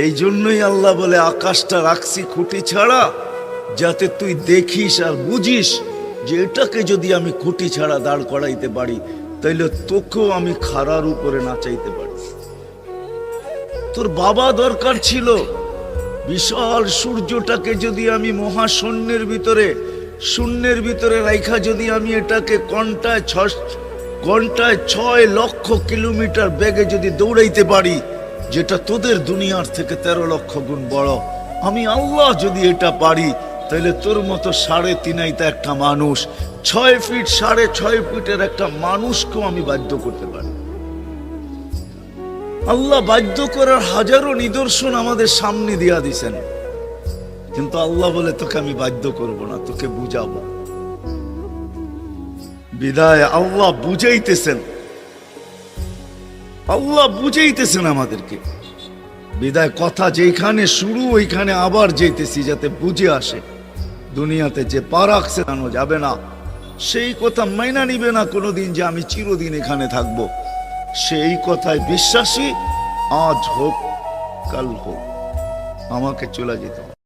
এই জন্যই আল্লাহ বলে আকাশটা রাখছি খুঁটি ছাড়া, যাতে তুই দেখিস আর বুঝিস যে এটাকে যদি আমি খুঁটি ছাড়া দাঁড় করাইতে পারি, তাইলে তোকেও আমি খাড়ার উপরে নাচাইতে পারি। তোর বাবা দরকার ছিল বিশাল সূর্যটাকে যদি আমি মহাশূন্যের ভিতরে রাইখা যদি আমি এটাকে ঘন্টায় 6 লক্ষ কিলোমিটার বেগে যদি দৌড়াইতে পারি, যেটা তোদের দুনিয়ার থেকে 13 লক্ষ গুণ বড়, আমি আল্লাহ যদি এটা পারি, তাহলে তোর মতো 3.5 একটা মানুষ, 6 ফিট 6.5 ফিটের একটা মানুষকেও আমি বাধ্য করতে পারি। আল্লাহ বাধ্য করার হাজারো নিদর্শন আমাদের সামনে দিয়া দিছেন, কিন্তু আল্লাহ বলে তোকে আমি বাধ্য করব না, তোকে বুঝাবো। বিদায় আল্লাহ বুঝাইতেছেন আমাদেরকে। বিদায় কথা যেখানে শুরু ওইখানে আবার যেতেছি, যাতে বুঝে আসে। দুনিয়াতে যে পা রাখছে জানো যাবে না, সেই কথা মাইনা নিবে না কোনোদিন যে আমি চিরদিন এখানে থাকবো। সেই কথায় বিশ্বাসী, আজ হোক কাল হোক আমাকে চলে যেতে হবে।